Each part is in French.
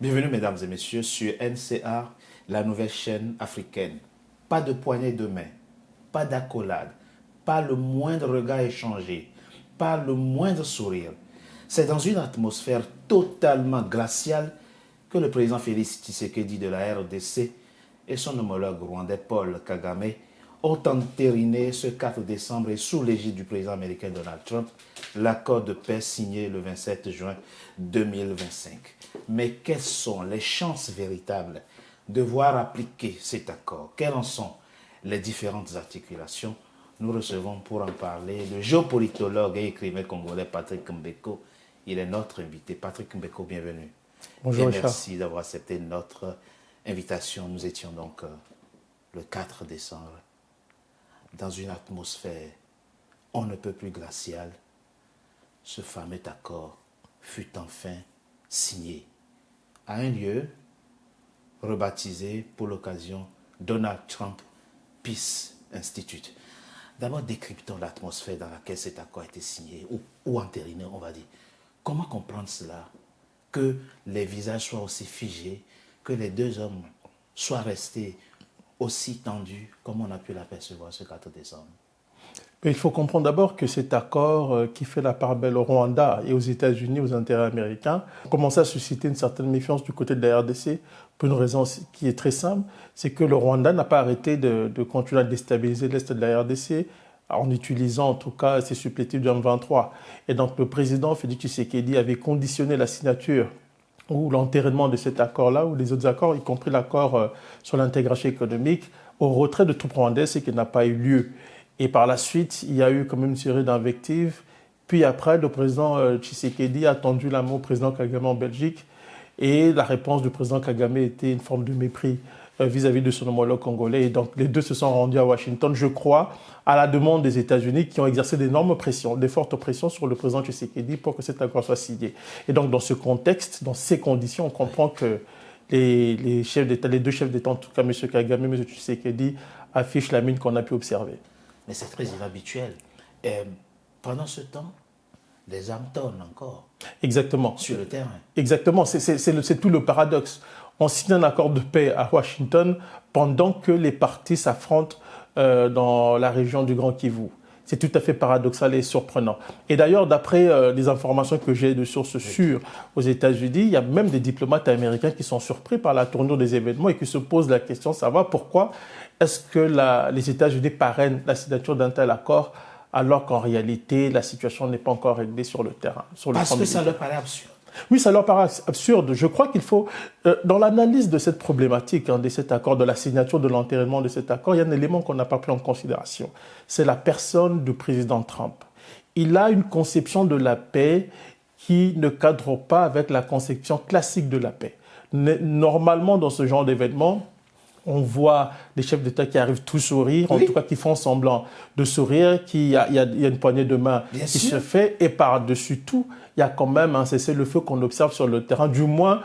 Bienvenue mesdames et messieurs sur NCA, la nouvelle chaîne africaine. Pas de poignée de main, pas d'accolade, pas le moindre regard échangé, pas le moindre sourire. C'est dans une atmosphère totalement glaciale que le président Félix Tshisekedi de la RDC et son homologue rwandais Paul Kagame ont entériné ce 4 décembre et sous l'égide du président américain Donald Trump l'accord de paix signé le 27 juin 2025. Mais quelles sont les chances véritables de voir appliquer cet accord? Quelles en sont les différentes articulations? Nous recevons pour en parler le géopolitologue et écrivain congolais Patrick Mbeko. Il est notre invité. Patrick Mbeko, bienvenue. Bonjour, et merci d'avoir accepté notre invitation. Nous étions donc le 4 décembre dans une atmosphère on ne peut plus glaciale. Ce fameux accord fut enfin signé à un lieu rebaptisé pour l'occasion Donald Trump Peace Institute. D'abord, décryptons l'atmosphère dans laquelle cet accord a été signé, ou entériné, on va dire. Comment comprendre cela? Que les visages soient aussi figés, que les deux hommes soient restés aussi tendus, comme on a pu l'apercevoir ce 4 décembre. Mais il faut comprendre d'abord que cet accord qui fait la part belle au Rwanda et aux États-Unis, aux intérêts américains, commence à susciter une certaine méfiance du côté de la RDC pour une raison qui est très simple, c'est que le Rwanda n'a pas arrêté de continuer à déstabiliser l'Est de la RDC en utilisant en tout cas ses supplétifs du M23. Et donc le président Félix Tshisekedi avait conditionné la signature ou l'entérinement de cet accord-là, ou des autres accords, y compris l'accord sur l'intégration économique, au retrait de troupes rwandaises, ce qui n'a pas eu lieu. Et par la suite, il y a eu quand même une série d'invectives. Puis après, le président Tshisekedi a tendu la main au président Kagame en Belgique. Et la réponse du président Kagame était une forme de mépris vis-à-vis de son homologue congolais. Et donc, les deux se sont rendus à Washington, je crois, à la demande des États-Unis qui ont exercé d'énormes pressions, des fortes pressions sur le président Tshisekedi pour que cet accord soit signé. Et donc, dans ce contexte, dans ces conditions, on comprend que les chefs d'État, les deux chefs d'État, en tout cas M. Kagame et M. Tshisekedi, affichent la mine qu'on a pu observer. Mais c'est très inhabituel. Et pendant ce temps, les âmes tournent encore. Exactement. Sur le terrain. Exactement. C'est tout le paradoxe. On signe un accord de paix à Washington pendant que les partis s'affrontent dans la région du Grand Kivu. C'est tout à fait paradoxal et surprenant. Et d'ailleurs, d'après les informations que j'ai de sources sûres aux États-Unis, il y a même des diplomates américains qui sont surpris par la tournure des événements et qui se posent la question de savoir pourquoi est-ce que les États-Unis parrainent la signature d'un tel accord alors qu'en réalité, la situation n'est pas encore réglée sur le terrain. Parce que ça leur paraît absurde. Oui, ça leur paraît absurde. Je crois qu'il faut, dans l'analyse de cette problématique, de cet accord, de la signature, de l'entérinement de cet accord, il y a un élément qu'on n'a pas pris en considération. C'est la personne du président Trump. Il a une conception de la paix qui ne cadre pas avec la conception classique de la paix. Normalement, dans ce genre d'événement, on voit des chefs d'État qui arrivent tout sourire, en tout cas qui font semblant de sourire, il y a une poignée de main qui se fait, et par-dessus tout, il y a quand même un cessez-le-feu qu'on observe sur le terrain, du moins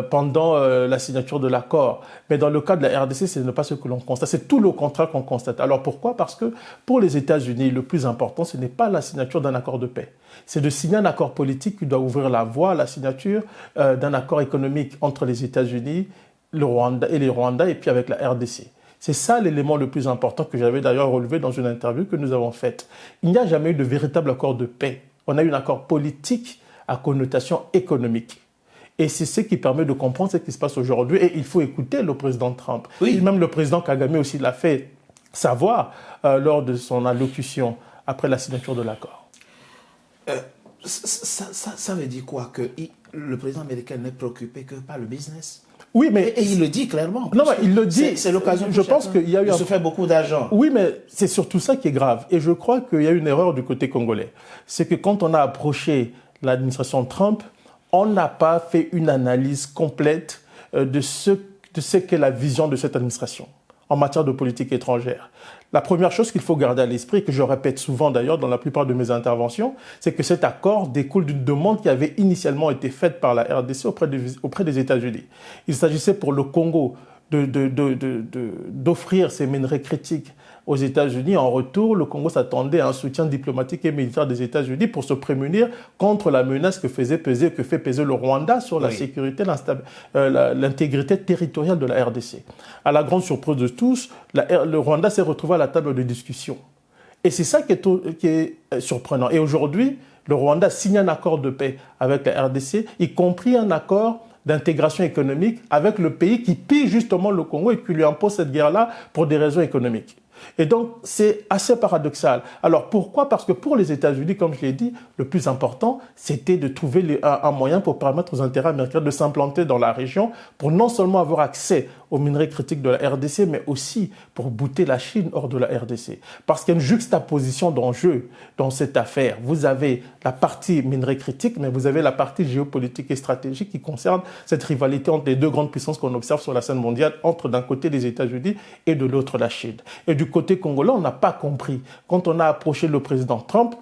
pendant la signature de l'accord. Mais dans le cas de la RDC, ce n'est pas ce que l'on constate, c'est tout le contraire qu'on constate. Alors pourquoi? Parce que pour les États-Unis, le plus important, ce n'est pas la signature d'un accord de paix. C'est de signer un accord politique qui doit ouvrir la voie à la signature d'un accord économique entre les États-Unis, le Rwanda et les Rwandais, et puis avec la RDC. C'est ça l'élément le plus important que j'avais d'ailleurs relevé dans une interview que nous avons faite. Il n'y a jamais eu de véritable accord de paix. On a eu un accord politique à connotation économique. Et c'est ce qui permet de comprendre ce qui se passe aujourd'hui. Et il faut écouter le président Trump. Oui. Et même le président Kagame aussi l'a fait savoir lors de son allocution après la signature de l'accord. Ça veut dire quoi? Que le président américain n'est préoccupé que par le business? Oui, mais et il le dit clairement. Non, mais il le dit. C'est l'occasion. Je pense qu'il y a eu. Il se fait beaucoup d'argent. Oui, mais c'est surtout ça qui est grave. Et je crois qu'il y a eu une erreur du côté congolais. C'est que quand on a approché l'administration Trump, on n'a pas fait une analyse complète de ce qu'est la vision de cette administration en matière de politique étrangère. La première chose qu'il faut garder à l'esprit, et que je répète souvent d'ailleurs dans la plupart de mes interventions, c'est que cet accord découle d'une demande qui avait initialement été faite par la RDC auprès des États-Unis. Il s'agissait pour le Congo d'offrir ces minerais critiques aux États-Unis. En retour, le Congo s'attendait à un soutien diplomatique et militaire des États-Unis pour se prémunir contre la menace que fait peser le Rwanda sur la sécurité, l'intégrité territoriale de la RDC. À la grande surprise de tous, le Rwanda s'est retrouvé à la table de discussion. Et c'est ça qui est surprenant. Et aujourd'hui, le Rwanda signe un accord de paix avec la RDC, y compris un accord d'intégration économique avec le pays qui pille justement le Congo et qui lui impose cette guerre-là pour des raisons économiques. Et donc, c'est assez paradoxal. Alors, pourquoi? Parce que pour les États-Unis, comme je l'ai dit, le plus important, c'était de trouver un moyen pour permettre aux intérêts américains de s'implanter dans la région, pour non seulement avoir accès aux minerais critiques de la RDC, mais aussi pour bouter la Chine hors de la RDC. Parce qu'il y a une juxtaposition d'enjeux dans cette affaire. Vous avez la partie minerais critiques, mais vous avez la partie géopolitique et stratégique qui concerne cette rivalité entre les deux grandes puissances qu'on observe sur la scène mondiale, entre d'un côté les États-Unis et de l'autre la Chine. Et du côté congolais, on n'a pas compris. Quand on a approché le président Trump,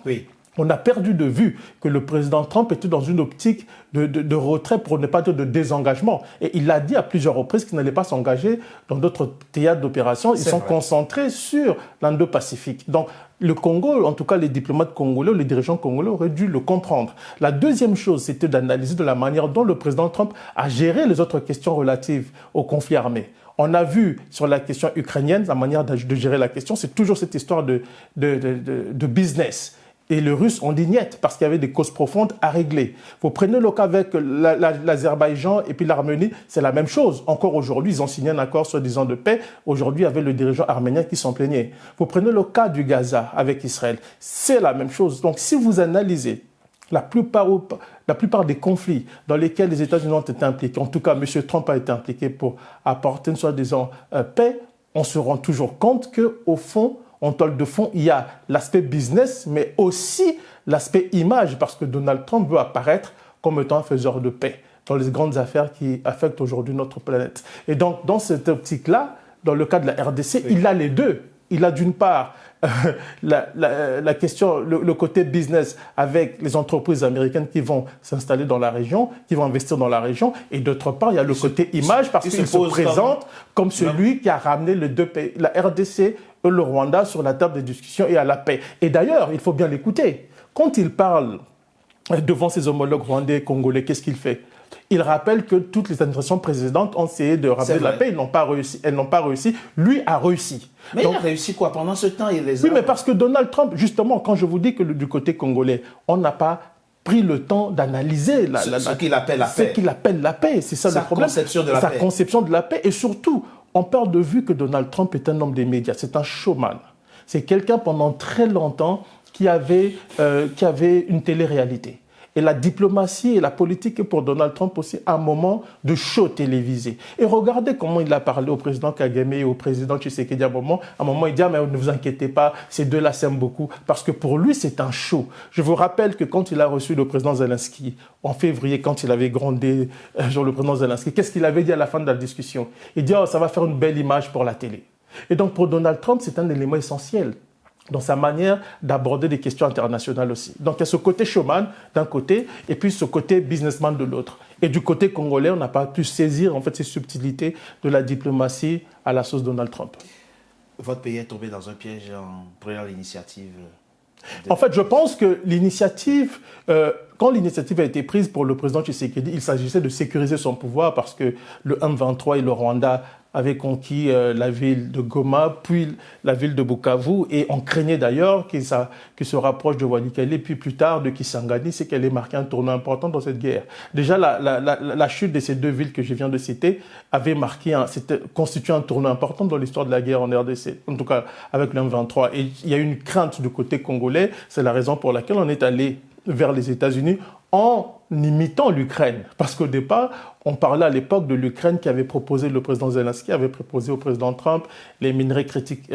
on a perdu de vue que le président Trump était dans une optique de retrait, pour ne pas dire de désengagement. Et il a dit à plusieurs reprises qu'il n'allait pas s'engager dans d'autres théâtres d'opération. Ils sont concentrés sur l'Indo-Pacifique. Donc, le Congo, en tout cas les diplomates congolais, les dirigeants congolais auraient dû le comprendre. La deuxième chose, c'était d'analyser de la manière dont le président Trump a géré les autres questions relatives au conflit armé. On a vu sur la question ukrainienne, la manière de gérer la question, c'est toujours cette histoire de business. Et les Russes ont dit niet parce qu'il y avait des causes profondes à régler. Vous prenez le cas avec l'Azerbaïdjan et puis l'Arménie, c'est la même chose. Encore aujourd'hui, ils ont signé un accord soi-disant de paix. Aujourd'hui, il y avait le dirigeant arménien qui s'en plaignait. Vous prenez le cas du Gaza avec Israël, c'est la même chose. Donc si vous analysez la plupart des conflits dans lesquels les États-Unis ont été impliqués, en tout cas M. Trump a été impliqué pour apporter une soi-disant paix, on se rend toujours compte qu'au fond, en toile de fond, il y a l'aspect business, mais aussi l'aspect image, parce que Donald Trump veut apparaître comme étant un faiseur de paix dans les grandes affaires qui affectent aujourd'hui notre planète. Et donc, dans cette optique-là, dans le cas de la RDC, il a les deux. Il a d'une part la question, le côté business avec les entreprises américaines qui vont s'installer dans la région, qui vont investir dans la région, et d'autre part, il y a le côté image parce qu'il se présente comme celui qui a ramené les deux pays, la RDC et le Rwanda, sur la table des discussions et à la paix. Et d'ailleurs, il faut bien l'écouter. Quand il parle devant ses homologues rwandais et congolais, qu'est-ce qu'il fait? Il rappelle que toutes les administrations précédentes ont essayé de ramener la paix, elles n'ont pas réussi. Lui a réussi. Mais donc, il a réussi quoi? Pendant ce temps, il les a... Oui, mais parce que Donald Trump, justement, quand je vous dis que du côté congolais, on n'a pas pris le temps d'analyser ce qu'il appelle la paix. Ce qu'il appelle la paix, c'est ça le problème. Sa conception de la paix. Et surtout, on perd de vue que Donald Trump est un homme des médias, c'est un showman. C'est quelqu'un pendant très longtemps qui avait une télé-réalité. Et la diplomatie et la politique est pour Donald Trump aussi un moment de show télévisé. Et regardez comment il a parlé au président Kagame et au président Tshisekedi à un moment, il dit « Ah, mais ne vous inquiétez pas, ces deux-là s'aiment beaucoup. » Parce que pour lui, c'est un show. Je vous rappelle que quand il a reçu le président Zelensky, en février, quand il avait grondé sur le président Zelensky, qu'est-ce qu'il avait dit à la fin de la discussion? Il dit « Oh, ça va faire une belle image pour la télé. » Et donc, pour Donald Trump, c'est un élément essentiel dans sa manière d'aborder des questions internationales aussi. Donc, il y a ce côté showman d'un côté, et puis ce côté businessman de l'autre. Et du côté congolais, on n'a pas pu saisir en fait ces subtilités de la diplomatie à la sauce Donald Trump. Votre pays est tombé dans un piège en prenant l'initiative. En fait, je pense que l'initiative, quand l'initiative a été prise pour le président Tshisekedi, il s'agissait de sécuriser son pouvoir parce que le M23 et le Rwanda avaient conquis la ville de Goma, puis la ville de Bukavu, et on craignait d'ailleurs qu'il se rapproche de Walikale, puis plus tard de Kisangani, c'est qu'elle ait marqué un tournant important dans cette guerre. Déjà, la chute de ces deux villes que je viens de citer avait constitué un tournant important dans l'histoire de la guerre en RDC, en tout cas avec le M23. Et il y a eu une crainte du côté congolais, c'est la raison pour laquelle on est allé vers les États-Unis en imitant l'Ukraine. Parce qu'au départ, on parlait à l'époque de l'Ukraine qui avait proposé, le président Zelensky avait proposé au président Trump les minerais critiques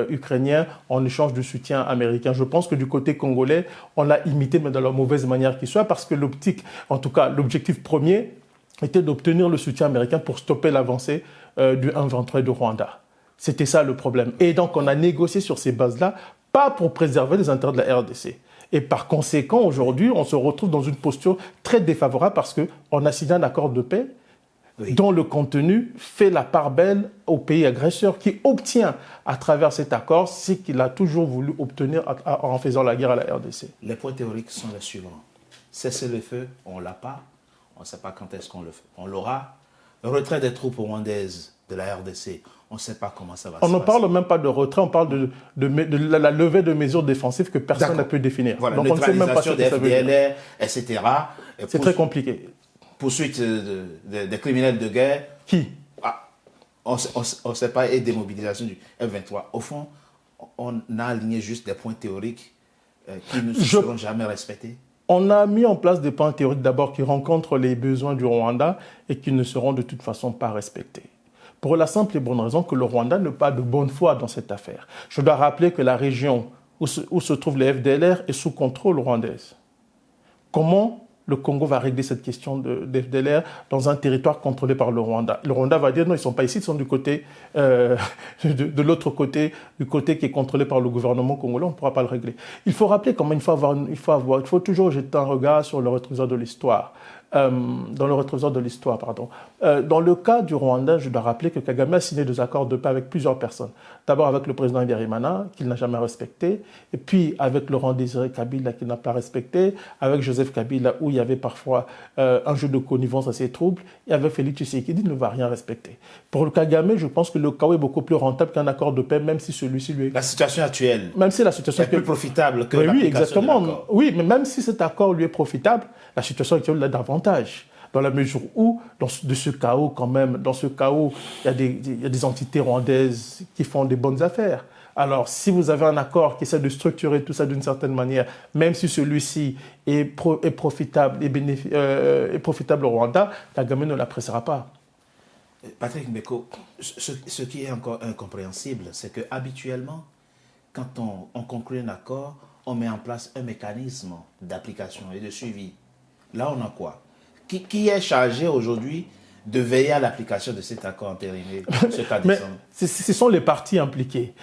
ukrainiens en échange du soutien américain. Je pense que du côté congolais, on l'a imité, mais de la mauvaise manière qu'il soit, parce que l'objectif premier était d'obtenir le soutien américain pour stopper l'avancée du M23 de Rwanda. C'était ça le problème. Et donc, on a négocié sur ces bases-là, pas pour préserver les intérêts de la RDC. Et par conséquent, aujourd'hui, on se retrouve dans une posture très défavorable parce qu'on a signé un accord de paix dont le contenu fait la part belle au pays agresseur qui obtient à travers cet accord ce qu'il a toujours voulu obtenir en faisant la guerre à la RDC. Les points théoriques sont les suivants. Cesser le feu, on ne l'a pas. On ne sait pas quand est-ce qu'on le fait. On l'aura. Retrait des troupes rwandaises de la RDC, on ne sait pas comment ça va se passer. On ne parle même pas de retrait, on parle de la levée de mesures défensives que personne n'a pu définir. Voilà, donc on ne sait même pas ce que des ça veut dire. FDLR, etc. C'est très compliqué. Poursuite des criminels de guerre. Qui? On ne sait pas, et démobilisation du F-23. Au fond, on a aligné juste des points théoriques qui ne seront jamais respectés. On a mis en place des points théoriques d'abord qui rencontrent les besoins du Rwanda et qui ne seront de toute façon pas respectés. Pour la simple et bonne raison que le Rwanda n'a pas de bonne foi dans cette affaire. Je dois rappeler que la région où se trouvent les FDLR est sous contrôle rwandaise. Comment le Congo va régler cette question des FDLR dans un territoire contrôlé par le Rwanda? Le Rwanda va dire non, ils ne sont pas ici, ils sont du côté, de l'autre côté, du côté qui est contrôlé par le gouvernement congolais, on ne pourra pas le régler. Il faut rappeler comment il faut toujours jeter un regard sur le rétroviseur de l'histoire. Dans le cas du Rwanda, je dois rappeler que Kagame a signé des accords de paix avec plusieurs personnes. D'abord avec le président Habyarimana, qu'il n'a jamais respecté, et puis avec Laurent Désiré Kabila, qu'il n'a pas respecté, avec Joseph Kabila, où il y avait parfois un jeu de connivence assez trouble, et avec Félix Tshisekedi, qui ne va rien respecter. Pour le Kagame, je pense que le chaos est beaucoup plus rentable qu'un accord de paix, même si celui-ci lui est... La situation actuelle même si la situation est plus profitable que oui, l'application de l'accord. Oui, mais même si cet accord lui est profitable, la situation actuelle l'a davantage. Dans la mesure où, dans ce chaos, il y a des entités rwandaises qui font des bonnes affaires. Alors, si vous avez un accord qui essaie de structurer tout ça d'une certaine manière, même si celui-ci est profitable au Rwanda, Kagame ne l'appréciera pas. Patrick Mbeko, ce qui est encore incompréhensible, c'est que habituellement, quand on conclut un accord, on met en place un mécanisme d'application et de suivi. Là, on a quoi? Qui est chargé aujourd'hui de veiller à l'application de cet accord entériné, ce cas décembre? Ce sont les parties impliquées.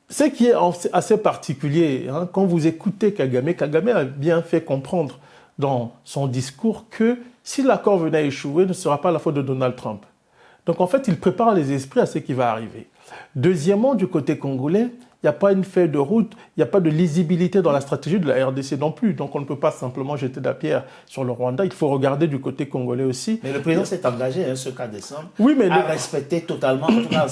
Ce qui est assez particulier, quand vous écoutez Kagame a bien fait comprendre dans son discours que si l'accord venait à échouer, ce ne sera pas la faute de Donald Trump. Donc en fait, il prépare les esprits à ce qui va arriver. Deuxièmement, du côté congolais, il n'y a pas une feuille de route, il n'y a pas de lisibilité dans la stratégie de la RDC non plus. Donc on ne peut pas simplement jeter de la pierre sur le Rwanda, il faut regarder du côté congolais aussi. Mais le président s'est engagé, ce 4 décembre, à respecter totalement, en tout cas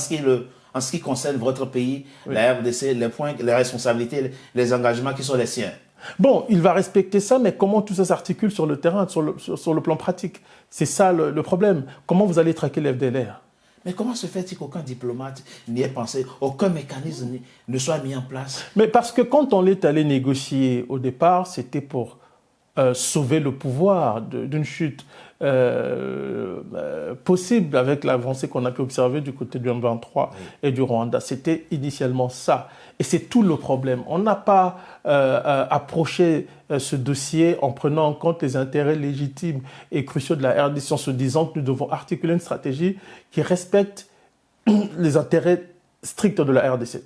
en ce qui concerne votre pays, la RDC, les responsabilités, les engagements qui sont les siens. Bon, il va respecter ça, mais comment tout ça s'articule sur le terrain, sur le plan pratique? C'est ça le problème. Comment vous allez traquer les FDLR? Mais comment se fait-il qu'aucun diplomate n'y ait pensé, aucun mécanisme ne soit mis en place? Mais parce que quand on est allé négocier au départ, c'était pour sauver le pouvoir d'une chute possible avec l'avancée qu'on a pu observer du côté du M23 et du Rwanda. C'était initialement ça. Et c'est tout le problème. On n'a pas approché ce dossier en prenant en compte les intérêts légitimes et cruciaux de la RDC, en se disant que nous devons articuler une stratégie qui respecte les intérêts stricts de la RDC.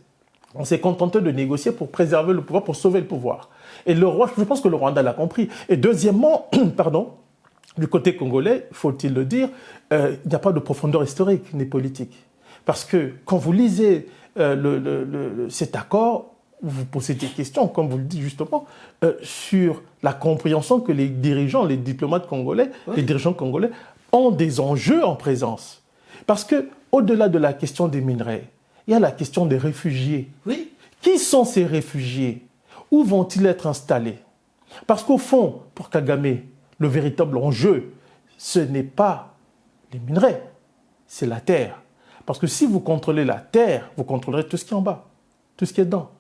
On s'est contenté de négocier pour préserver le pouvoir, pour sauver le pouvoir. Et je pense que le Rwanda l'a compris. Et deuxièmement, du côté congolais, faut-il le dire, il n'y a pas de profondeur historique ni politique. Parce que quand vous lisez cet accord, vous posez des questions, comme vous le dites justement, sur la compréhension que les diplomates congolais, les dirigeants congolais ont des enjeux en présence. Parce que au-delà de la question des minerais, il y a la question des réfugiés. Oui. Qui sont ces réfugiés? Où vont-ils être installés? Parce qu'au fond, pour Kagame, le véritable enjeu, ce n'est pas les minerais, c'est la terre. Parce que si vous contrôlez la terre, vous contrôlerez tout ce qui est en bas, tout ce qui est dedans.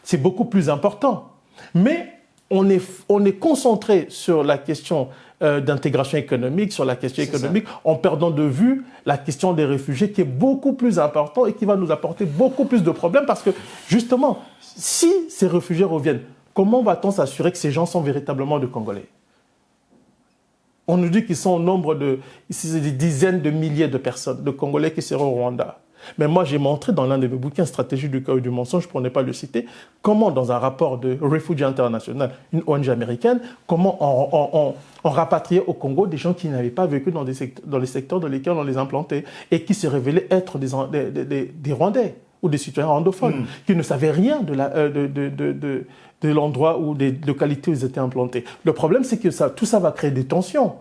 C'est beaucoup plus important. Mais on est concentré sur la question d'intégration économique, sur la question économique, en perdant de vue la question des réfugiés qui est beaucoup plus important et qui va nous apporter beaucoup plus de problèmes parce que, justement, si ces réfugiés reviennent, comment va-t-on s'assurer que ces gens sont véritablement des Congolais? On nous dit qu'ils sont au nombre de des dizaines de milliers de personnes, de Congolais qui seront au Rwanda. Mais moi, j'ai montré dans l'un de mes bouquins, Stratégie du chaos et du mensonge, pour ne pas le citer, comment dans un rapport de Refugee International, une ONG américaine, comment on rapatriait au Congo des gens qui n'avaient pas vécu dans les secteurs dans lesquels on les implantait et qui se révélaient être des Rwandais ou des citoyens rwandophones, qui ne savaient rien de l'endroit ou des localités où ils étaient implantés. Le problème, c'est que tout ça va créer des tensions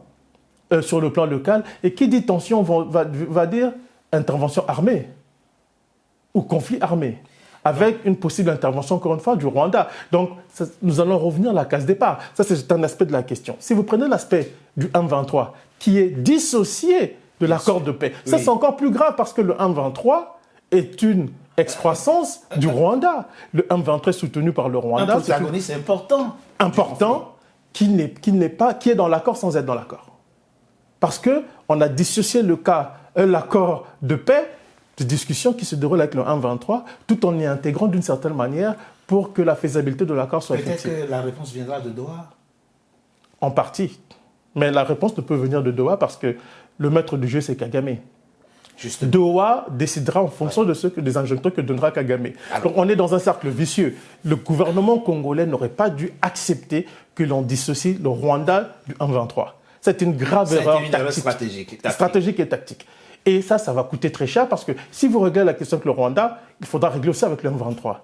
sur le plan local. Et qui dit tension va dire intervention armée ou conflit armé, avec une possible intervention, encore une fois, du Rwanda. Donc, nous allons revenir à la case départ. Ça, c'est un aspect de la question. Si vous prenez l'aspect du M23, qui est dissocié de l'accord de paix, ça, c'est encore plus grave parce que le M23 est une excroissance du Rwanda. Le M23 est soutenu par le Rwanda. Un protagoniste important. Important, qui est dans l'accord sans être dans l'accord. Parce qu'on a dissocié l'accord de paix de discussions qui se déroulent avec le 1-23, tout en y intégrant d'une certaine manière pour que la faisabilité de l'accord soit effective. Peut-être que la réponse viendra de Doha. En partie. Mais la réponse ne peut venir de Doha parce que le maître du jeu, c'est Kagame. Justement. Doha décidera en fonction des injonctions que donnera Kagame. Alors, donc on est dans un cercle vicieux. Le gouvernement congolais n'aurait pas dû accepter que l'on dissocie le Rwanda du 1-23. C'est une grave erreur stratégique et tactique. Et ça va coûter très cher parce que si vous réglez la question avec le Rwanda, il faudra régler aussi avec le M23.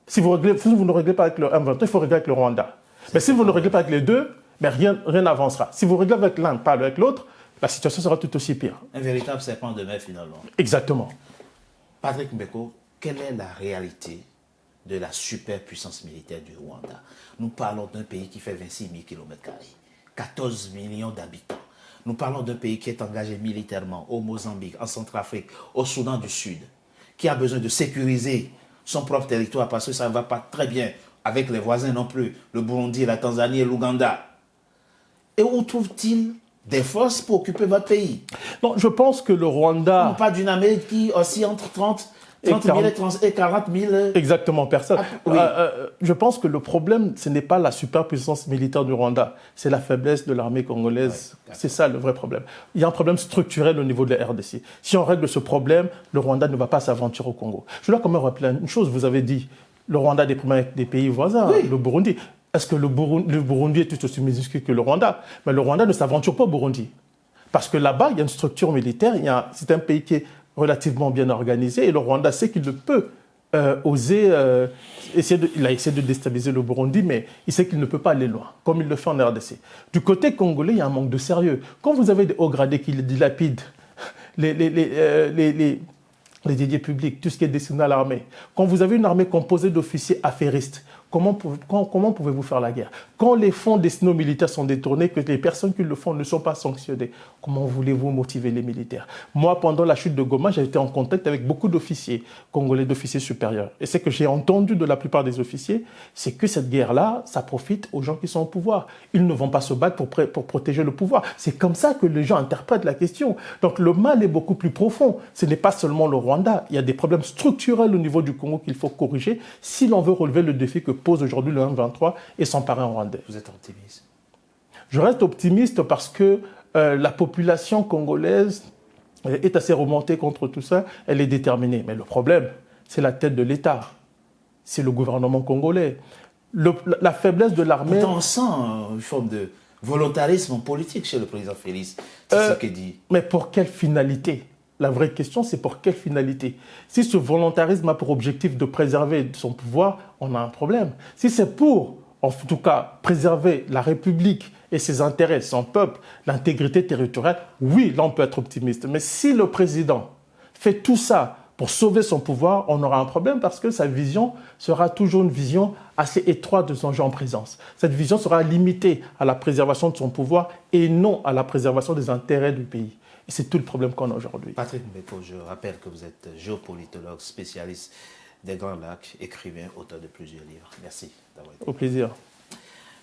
Si vous ne réglez pas avec le M23, il faut régler avec le Rwanda. Mais si vous ne réglez pas avec les deux, rien n'avancera. Si vous réglez avec l'un, pas avec l'autre, la situation sera tout aussi pire. Un véritable serpent de mer finalement. Exactement. Patrick Mbeko, quelle est la réalité de la superpuissance militaire du Rwanda? Nous parlons d'un pays qui fait 26 000 km², 14 millions d'habitants. Nous parlons d'un pays qui est engagé militairement au Mozambique, en Centrafrique, au Soudan du Sud, qui a besoin de sécuriser son propre territoire parce que ça ne va pas très bien avec les voisins non plus, le Burundi, la Tanzanie et l'Ouganda. Et où trouve-t-il des forces pour occuper votre pays? Non, je pense que le Rwanda... On parle d'une armée qui oscille entre 30 000 et 40 000... Exactement, personne. Oui. Je pense que le problème, ce n'est pas la superpuissance militaire du Rwanda, c'est la faiblesse de l'armée congolaise. Ouais, c'est ça le vrai problème. Il y a un problème structurel au niveau de la RDC. Si on règle ce problème, le Rwanda ne va pas s'aventurer au Congo. Je dois quand même rappeler une chose, vous avez dit, le Rwanda des pays voisins, le Burundi. Est-ce que le Burundi est tout aussi minuscule que le Rwanda? Mais le Rwanda ne s'aventure pas au Burundi. Parce que là-bas, il y a une structure militaire, c'est un pays qui est relativement bien organisé et le Rwanda sait qu'il ne peut il a essayé de déstabiliser le Burundi, mais il sait qu'il ne peut pas aller loin, comme il le fait en RDC. Du côté congolais, il y a un manque de sérieux. Quand vous avez des hauts gradés qui dilapident les dédiés publics, tout ce qui est destiné à l'armée, quand vous avez une armée composée d'officiers affairistes, comment pouvez-vous faire la guerre? Quand les fonds destinés aux militaires sont détournés, que les personnes qui le font ne sont pas sanctionnées, comment voulez-vous motiver les militaires? Moi, pendant la chute de Goma, j'ai été en contact avec beaucoup d'officiers congolais, d'officiers supérieurs. Et ce que j'ai entendu de la plupart des officiers, c'est que cette guerre-là, ça profite aux gens qui sont au pouvoir. Ils ne vont pas se battre pour protéger le pouvoir. C'est comme ça que les gens interprètent la question. Donc le mal est beaucoup plus profond. Ce n'est pas seulement le Rwanda. Il y a des problèmes structurels au niveau du Congo qu'il faut corriger si l'on veut relever le défi que pose aujourd'hui le 1-23 et s'emparer en Rwanda. Vous êtes optimiste? Je reste optimiste parce que la population congolaise est assez remontée contre tout ça. Elle est déterminée. Mais le problème, c'est la tête de l'État. C'est le gouvernement congolais. La faiblesse de l'armée... On sent une forme de volontarisme politique chez le président Félix. C'est ce qu'il dit. Mais pour quelle finalité? La vraie question, c'est pour quelle finalité? Si ce volontarisme a pour objectif de préserver son pouvoir, on a un problème. Si c'est pour, en tout cas, préserver la République et ses intérêts, son peuple, l'intégrité territoriale, oui, là, on peut être optimiste. Mais si le président fait tout ça pour sauver son pouvoir, on aura un problème parce que sa vision sera toujours une vision assez étroite de son jeu en présence. Cette vision sera limitée à la préservation de son pouvoir et non à la préservation des intérêts du pays. Et c'est tout le problème qu'on a aujourd'hui. Patrick Mbeko, je rappelle que vous êtes géopolitologue, spécialiste des Grands Lacs, écrivain, auteur de plusieurs livres. Merci d'avoir été. Au plaisir.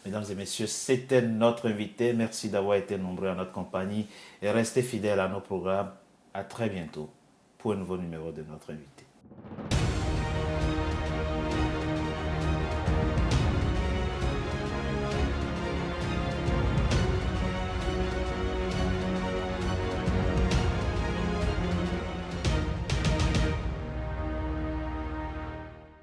Mesdames et messieurs, c'était notre invité. Merci d'avoir été nombreux à notre compagnie et restez fidèles à nos programmes. À très bientôt pour un nouveau numéro de notre invité.